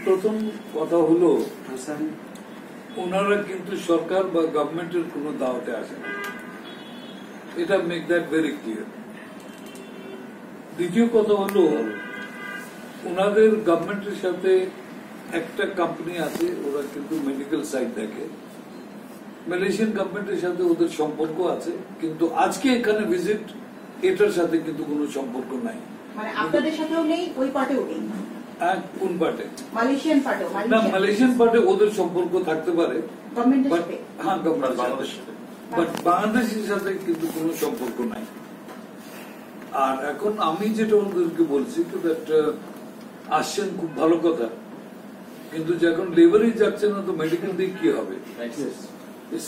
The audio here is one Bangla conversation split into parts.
প্রথম কথা হলো ওনারা কিন্তু সরকার বা গভর্নমেন্টের কোনো দাওয়াতে আসে না, এটা মেক দ্যাট ভেরি ক্লিয়ার। দ্বিতীয় কথা হলো ওনাদের গভর্নমেন্টের সাথে একটা কোম্পানি আছে, ওরা কিন্তু মেডিকেল সাইড দেখে, মালয়েশিয়ান গভর্নমেন্টের সাথে ওদের সম্পর্ক আছে, কিন্তু আজকে এখানে ভিজিট এটার সাথে কিন্তু কোনো সম্পর্ক নাই। মানে আপনাদের সাথেও নেই, ওই পার্টেও নেই। কোন পার্টে? মালয়েশিয়ান পার্টেও না, মালয়েশিয়ান পার্টে ওদের সম্পর্ক থাকতে পারে, গভর্নমেন্টের সাথে। হ্যাঁ, গভর্নমেন্টের সাথে, বাট বাংলাদেশের সাথে কিন্তু কোনো সম্পর্ক নাই। আর এখন আমি যেটা ওদেরকে বলছি আসছেন, খুব ভালো কথা, কিন্তু যখন লেবারই যাচ্ছে না তো মেডিকেল দিয়ে কি হবে?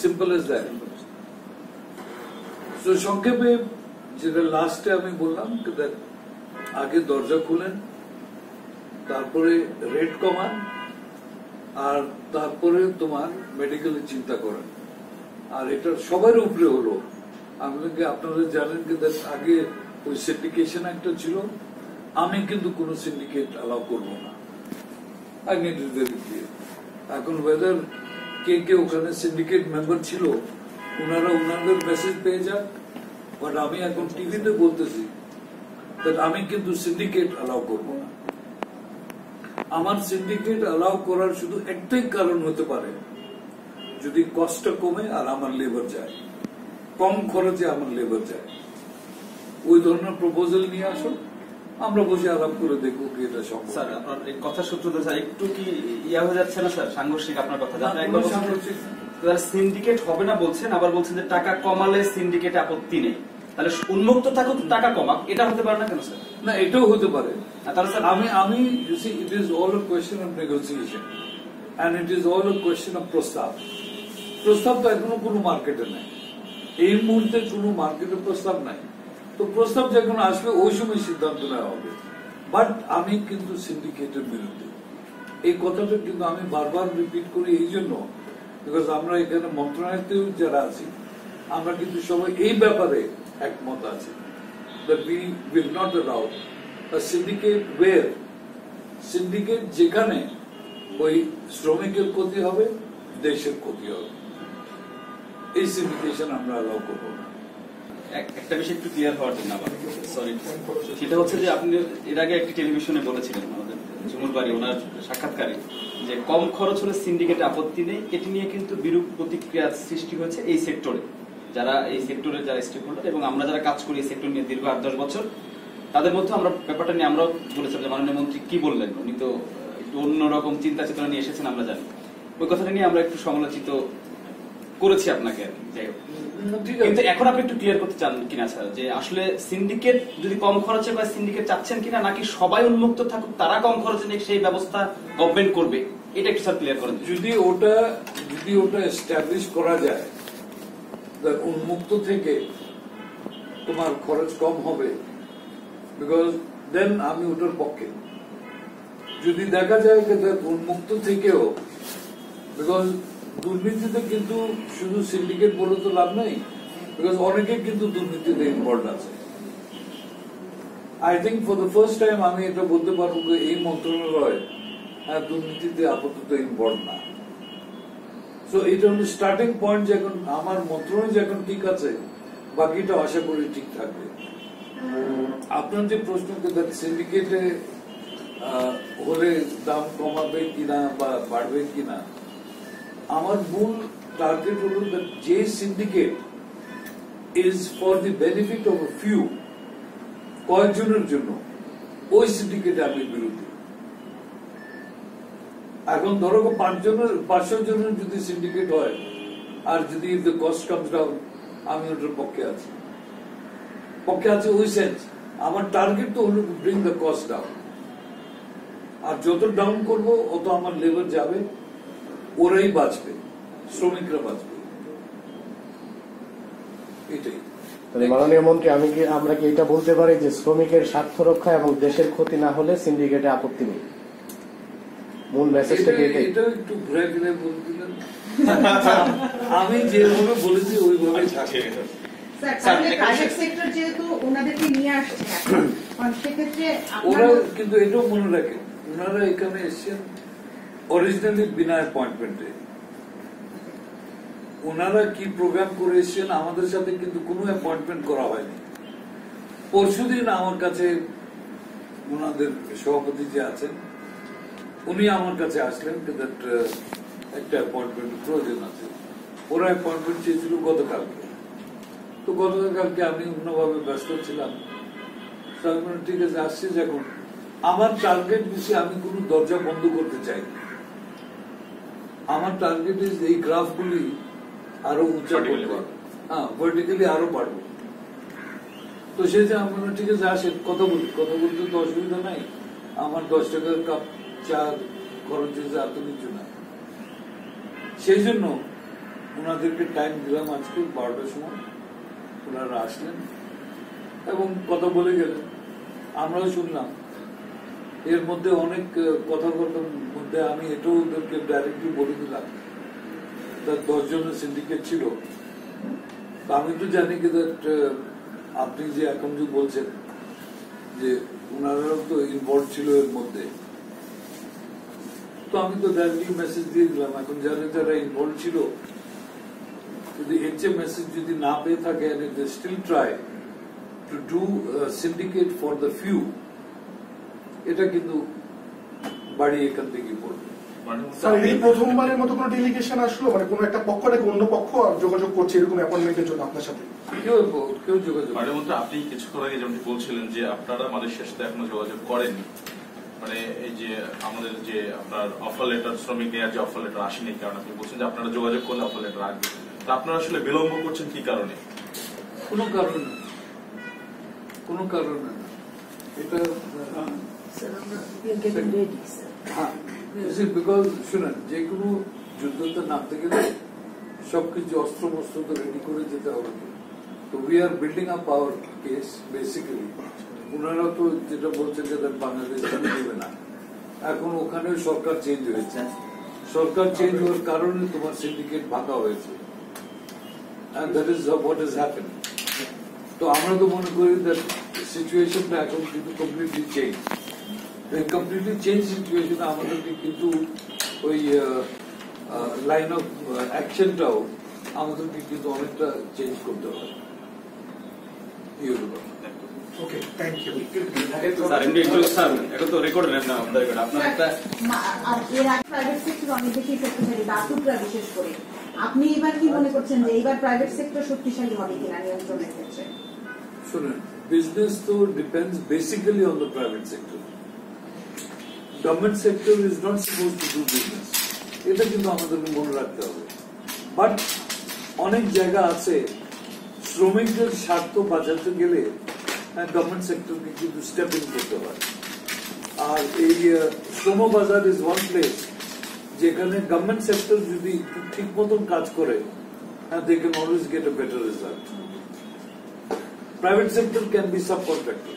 Simple as that. তো সংক্ষেপে যেটা লাস্টে আমি বললাম, আগে দরজা খুলেন, তারপরে রেট কমান, আর তারপরে তোমার মেডিকেলের চিন্তা করেন। আর এটা সবার উপরে হলো, আপনারা জানেন যে আগে ওই সিন্ডিকেশন একটা ছিল, আমি কিন্তু কোন সিন্ডিকেট অ্যালাউ করবো না। এখন ওয়েদার কে ওখানে সিন্ডিকেট মেম্বার ছিল, ওনারা ওনাদের মেসেজ পেয়ে যাক, বাট আমি এখন টিভিতে বলতেছি আমি কিন্তু সিন্ডিকেট অ্যালাউ করবো না। আমার সিন্ডিকেট অ্যালাউ করার শুধু একটাই কারণ হতে পারে, যদি কস্টটা কমে আর আমার লেবার যায়, কম খরচে আমার লেবার যায়। ওই ধরনের প্রপোজাল নিয়ে আসো, আমরা বসে আরাম করে দেখবো কি এটা সম্ভব। স্যার, আপনার এই কথা সূত্রতে স্যার একটু কি ইয়া হয়ে যাচ্ছে না স্যার, সাংঘর্ষিক আপনার কথা? সিন্ডিকেট হবে না বলছেন, আবার বলছেন যে টাকা কমালে সিন্ডিকেটে আপত্তি নেই, তাহলে উন্মুক্ত থাকুক, টাকা কমাক, এটা হতে পারে না কেন স্যার? না, এটাও হতে পারে। তাহলে স্যার আমি it is all a question of negotiation and it is all a question of প্রস্তাব। প্রস্তাব তো এখনো কোনো মার্কেটে নাই, এই মুহূর্তে কোনো মার্কেটে প্রস্তাব নাই, তো প্রস্তাব যখন আসবে ওই সময় সিদ্ধান্ত নেওয়া হবে। বাট আমি কিন্তু সিন্ডিকেটের বিরুদ্ধে, এই কথাটা কিন্তু আমি বারবার রিপিট করি এই জন্য, বিকজ আমরা এখানে মন্ত্রণালয়তেও যারা আছি, আমরা কিন্তু সবাই এই ব্যাপারে একমত আছি that we will not allow a syndicate where syndicate যেখানে ওই শ্রমিকের ক্ষতি হবে, দেশের ক্ষতি হবে, এই সিন্ডিকেশন আমরা অ্যালাউ করবো না। একটা বিষয় একটু ক্লিয়ার হওয়ার জন্য আবার সরি, সেটা হচ্ছে যে আপনি এর আগে একটি টেলিভিশনে বলেছিলেন আমাদের জুমুল বাড়ি ওনার সাক্ষাৎকারে, যে কম খরচ হলে সিন্ডিকেটে আপত্তি নেই। এটি নিয়ে কিন্তু বিরূপ প্রতিক্রিয়া সৃষ্টি হয়েছে এই সেক্টরে, যারা এই সেক্টরে যারা স্টেক হোল্ডার এবং আমরা যারা কাজ করি এই সেক্টর নিয়ে দীর্ঘ 8-10 বছর, তাদের মধ্যে আমরা ব্যাপারটা নিয়ে আমরাও বলেছিলাম যে মাননীয় মন্ত্রী কি বললেন, উনি তো একটু অন্যরকম চিন্তা চেতনা নিয়ে এসেছেন, আমরা জানি। ওই কথাটা নিয়ে আমরা একটু সমালোচিত করেছি আপনাকে আর কি, যাই হোক। কিন্তু এখন আপনি একটু ক্লিয়ার করতে চান কিনা স্যার, যে আসলে সিন্ডিকেট যদি কম খরচে বা সিন্ডিকেট চাচ্ছেন কিনা, নাকি সবাই উন্মুক্ত থাকুক, তারা কম খরচে নিয়ে সেই ব্যবস্থা গভর্নমেন্ট করবে, এটা একটু স্যার ক্লিয়ার করেন। যদি ওটা এস্টাবলিশ করা যায়, উন্মুক্ত থেকে তোমার খরচ কম হবে, বিকজ দেন আমি ওটার পক্ষে। যদি দেখা যায় উন্মুক্ত থেকেও, বিকজ দুর্নীতিতে কিন্তু শুধু সিন্ডিকেট বলে তো লাভ নেই, বিকজ অনেকে কিন্তু দুর্নীতিতে ইনভলভ আছে। I think for the first time আমি এটা বলতে পারবো যে এই মন্ত্রণালয় দুর্নীতিতে আপাতত ইনভলভ না। সো এটা হলো স্টার্টিং পয়েন্ট। যখন আমার মন্ত্রণালয় যখন ঠিক আছে, বাকিটা আশা করি ঠিক থাকবে। আপনার যে প্রশ্ন, সিন্ডিকেটে হলে দাম কমাবে কিনা বা বাড়বে কিনা, আমার মূল টার্গেট হল যে syndicate is for the benefit of a few, কয়েকজনের জন্য, ওই সিন্ডিকেটে আমি বিরোধী। এখন ধরো 500 জনের যদি সিন্ডিকেট হয়, আর যদি দ্য কস্ট কামস ডাউন, আমি ওটার পক্ষে আছে ওই সেন্স। আমার টার্গেট তো হলো ব্রিং দ্য কস্ট ডাউন, আর যত ডাউন করবো অত আমার লেবার যাবে, ওরাই বাঁচবে, শ্রমিকরা বাঁচবে, এটাই। মাননীয় মন্ত্রী, আমরা কি এটা বলতে পারি যে শ্রমিকের স্বার্থ রক্ষা এবং দেশের ক্ষতি না হলে সিন্ডিকেটে আপত্তি নেই? মূল মেসেজটা এটা একটু ঘুরে ফিরে বলে দিলেন। আমি যেভাবে বলেছি ওইভাবেই থাকে। প্রাইভেট সেক্টর যেহেতু ওনাদেরকে নিয়ে আসছে, সেক্ষেত্রে ওরা কিন্তু এটাও মনে রাখে, ওনারা এখানে এসছেন অরিজিনালি বিনা অ্যাপয়েন্টমেন্টে। ওনারা কি প্রোগ্রাম করে এসছেন আমাদের সাথে কিন্তু কোনো অ্যাপয়েন্টমেন্ট করা হয়নি। পরশুদিন আমার কাছে ওনাদের সভাপতি যে আছেন উনি আমার কাছে আসলেন একটা অ্যাপয়েন্টমেন্ট প্রয়োজন আছে। ওরা অ্যাপয়েন্টমেন্ট চেয়েছিল গতকালকে, তো গতকালকে আমি অন্যভাবে ব্যস্ত ছিলাম। ঠিক আছে আসছে। এখন আমার টার্গেট বেশি, আমি কোনো দরজা বন্ধ করতে চাই। আমার টার্গেট এই গ্রাফগুলি আরো উঁচা করতে পারবো, হ্যাঁ ভার্টিক্যালি আরো পারবো। তো সেই যে আমরা ঠিক আছে আসেন কথা বলতে তো অসুবিধা নাই। আমার 10 টাকার কাপ চা খরচ হয়েছে, এত কিছু না। সেই জন্য ওনাদেরকে টাইম দিলাম আজকে 12টার সময়। ওনারা আসলেন এবং কথা বলে গেলেন, আমরাও শুনলাম। এর মধ্যে অনেক কথাবার্তার মধ্যে আমি এটাও ওদেরকে ডাইরেক্টলি বলে দিলাম, তার 10 জনের সিন্ডিকেট ছিল। আমি তো জানি কি আপনি যে এখন যে বলছেন যে ওনারাও তো ইনভলভ ছিল এর মধ্যে, তো আমি তো ডাইরেক্টলি মেসেজ দিয়ে দিলাম। এখন যারা ইনভলভ ছিল যদি এর চেয়ে মেসেজ যদি না পেয়ে থাকে, still try to do syndicate for the few, এটা কিন্তু বাড়ি এখান থেকে পড়বে। স্যার এই প্রথমবারের মতো কোনো ডেলিগেশন আসলো, মানে কোনো একটা পক্ষ নাকি অন্য পক্ষ যোগাযোগ করছে এরকম অ্যাপয়েন্টমেন্টের জন্য আপনার সাথে? কেউ যোগাযোগ। আপনি কিছুক্ষণ আগে যেমন বলছিলেন যে আপনারা মালয়েশিয়ার সাথে এখনো যোগাযোগ করেননি, মানে এই যে আমাদের যে আপনার অফার লেটার, শ্রমিক নেওয়ার যে অফার লেটার আসেনি, কারণ আপনি বলছেন যে আপনারা যোগাযোগ করলে অফার লেটার আসবে। তো আপনারা আসলে বিলম্ব করছেন কি কারণে? কোনো কারণ না। এটা বিকজ শুনেন, যে কোনো যুদ্ধতে নামতে গেলে সবকিছু অস্ত্র মস্ত্র তো রেডি করে যেতে হবে। তো we are building up hour case basically. ওনারা তো যেটা বলছেন যে বাংলাদেশ দেবে না, এখন ওখানে সরকার চেঞ্জ হয়েছে। সরকার চেঞ্জ হওয়ার কারণে তোমার সিন্ডিকেট ভাঙা হয়েছে। And that is what has happened. তো আমরা তো মনে করি that সিচুয়েশনটা এখন কিন্তু কমপ্লিটলি চেঞ্জ। কমপ্লিটলি চেঞ্জ সিচুয়েশনে আমাদেরকে কিন্তু ওই লাইন অফ অ্যাকশনটাও আমাদেরকে কিন্তু অনেকটা চেঞ্জ করতে হবে। ওকে, থ্যাংক ইউ। স্যার এমনি একটু স্যার এটা তো রেকর্ড নেন না আপনার রেকর্ড আপনার একটা এর আগে প্রাইভেট সেক্টর অনেক বেশি শক্তিশালী, দাতুকরা বিশেষ করে। আপনি এবার কি মনে করছেন যে এইবার প্রাইভেট সেক্টর শক্তিশালী হবে কিনা নিয়ন্ত্রণের ক্ষেত্রে? শুনুন, বিজনেস তো depends basically on the private sector. Government sector is not suppose to do business, এটা কিন্তু আমাদেরকে মনে রাখতে হবে। বাট অনেক জায়গা আছে শ্রমিকদের স্বার্থ বাঁচাতে গেলে গভর্নমেন্ট সেক্টরকে কিন্তু স্টেপ ইন করতে হয়। আর এই শ্রম বাজার ইজ ওয়ান প্লেস যেখানে গভর্নমেন্ট সেক্টর যদি ঠিক মতন কাজ করে, they can always get a better result. Private sector can be subcontractor,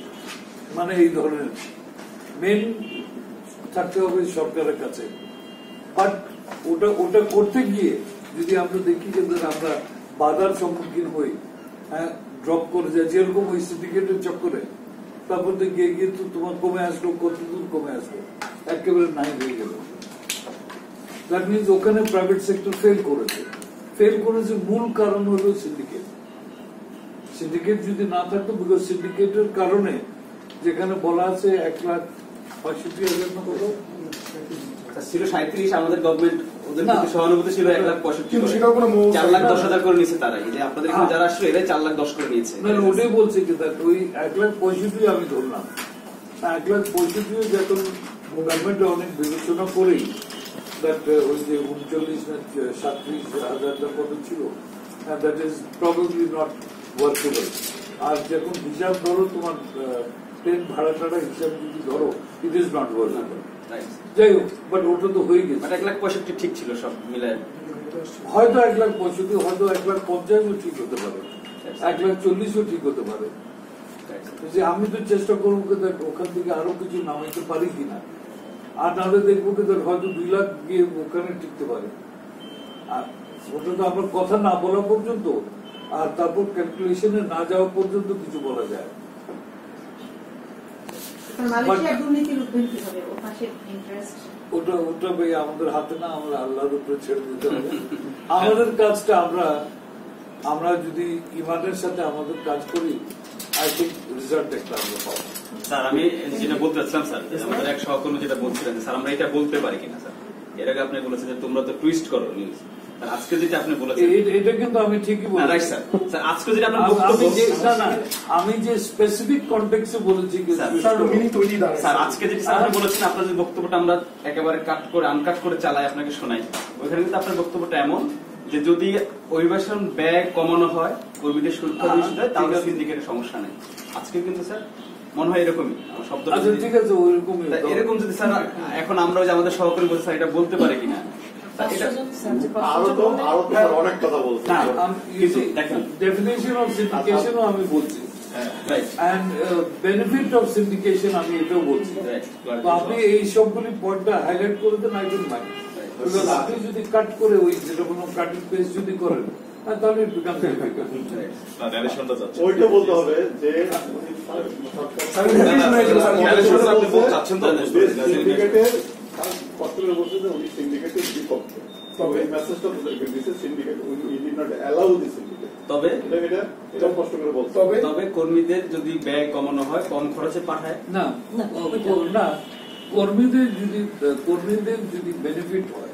মানে এই ধরনের মেন থাকতে হবে সরকারের কাছে। বাট ওটা করতে গিয়ে যদি আমরা দেখি যে আমরা বাধার সম্মুখীন হই, ড্রপ করে যায়, যেরকম ওই সিন্ডিকেটের চক্করে, তারপর তো গিয়ে তো তোমার কমে আসলো, কতদূর কমে আসলো, একেবারে নাই হয়ে গেল। দ্যাট মিনস ওখানে প্রাইভেট সেক্টর ফেল করেছে। মূল কারণ হলো সিন্ডিকেট। সিন্ডিকেট যদি না থাকতো, বিকজ সিন্ডিকেটের কারণে যেখানে বলা আছে 1,65,000 না কত ছিল 37, আমাদের গভর্নমেন্ট ওদের প্রতি সহানুভূতি ছিল 1,65,000, সেটাও কোনো 4,10,000 করে নিয়েছে তারা। এই যে আপনাদের এখানে যারা আসলো এরাই 4,10,000 করে নিয়েছে। না, ওটাই বলছে কি ওই 1,65,000 আমি ধরলাম। 1,65,000 যখন গভর্নমেন্ট অনেক বিবেচনা করেই ওই যে 39 না 37,000 কত ছিল, that is probably not workable. আর যখন হিসাব ধরো তোমার ট্রেন ভাড়া টাড়া হিসাব যদি ধরো, ইট ইজ নট ওয়ার্কেবল। যাই হোক, বাট ওটা তো হয়ে গেছে। 1,65,000 ঠিক ছিল সব মিলে। হয়তো 1,65,000, হয়তো 1,50,000 ঠিক হতে পারে, 1,40,000 ঠিক হতে পারে। যে আমি তো চেষ্টা করবো ওখান থেকে আরো কিছু নামাইতে পারি কিনা, আর নাহলে দেখবো কি হয়তো 2 লাখ গিয়ে ওখানে টিকতে পারে। আর ওটা তো আমার কথা না বলা পর্যন্ত, আর তারপর ক্যালকুলেশনে না যাওয়া পর্যন্ত কিছু বলা যায়। মালয়েশিয়ার দুর্নীতি রুখবেন কিভাবে? ও পাশের ইন্টারেস্ট ওটা ভাই আমাদের হাতে না, আমরা আল্লাহর উপরে ছেড়ে দিতে হবে। আমাদের কাজটা আমরা যদি ইমানের সাথে আমাদের কাজ করি, আই থিঙ্ক রেজাল্ট একটা আমরা পাবো। স্যার আমি যেটা বলতে চাচ্ছিলাম স্যার, আমাদের এক সহকর্মী যেটা বলছিলেন স্যার, আমরা এটা বলতে পারি কিনা স্যার? এর আগে আপনি বলেছেন যে তোমরা তো টুইস্ট করো নিউজ, আজকে যেটা আপনি বলেছেন এটা কিন্তু আমি ঠিকই বলি। Right sir. স্যার আজকে যেটা আপনার বক্তব্য, আমি যে স্পেসিফিক কন্টেক্সে বলেছি, স্যার মিনিং তৈরি দাঁড়ায় স্যার আজকে যেটা স্যার আপনি বলেছেন, আপনার যে বক্তব্যটা আমরা একেবারে কাট করে আনকাট করে চালাই আপনাকে শোনাই, ওইখানে কিন্তু আপনার বক্তব্যটা এমন যে যদি অভিবাসন ব্যয় কমানো হয়, কর্মীদের সুরক্ষা বিষয়ে, তাহলে সিন্ডিকেটের সমস্যা নেই। আজকে কিন্তু স্যার মনে হয় এরকমই শব্দটা। আচ্ছা ঠিক আছে, ওইরকমই এরকম যদি স্যার এখন আমরা যে আমাদের সহকর্মী বলছি স্যার এটা বলতে পারে কিনা? অনেক কথা বলছে। ডেফিনেশন অফ সিন্ডিকেশনও আমি বলছি, এন্ড বেনিফিট অফ সিন্ডিকেশন আমি এটাও বলছি। তো আপনি এই সবগুলি পয়েন্টটা হাইলাইট করে দেন, আই ডোন্ট মাইন্ড। বিকজ আপনি যদি কাট করে ওই যেটা কোনো কাটিং পেস্ট যদি করেন, তাহলে ইট বিকামস ডিফিকাল্ট। ওইটা বলতে হবে যে সিন্ডিকেটের কষ্ট করে বলছে যে উনি সিন্ডিকেটের বিপক্ষে, তবে মেসেজটা তাদেরকে দিচ্ছে syndicate we did not allow the syndicate. তবে এটা কষ্ট করে বলছে। তবে কর্মীদের যদি ব্যয় কমানো হয়, কম খরচে পাঠায় না, কর্মীদের যদি বেনিফিট হয়,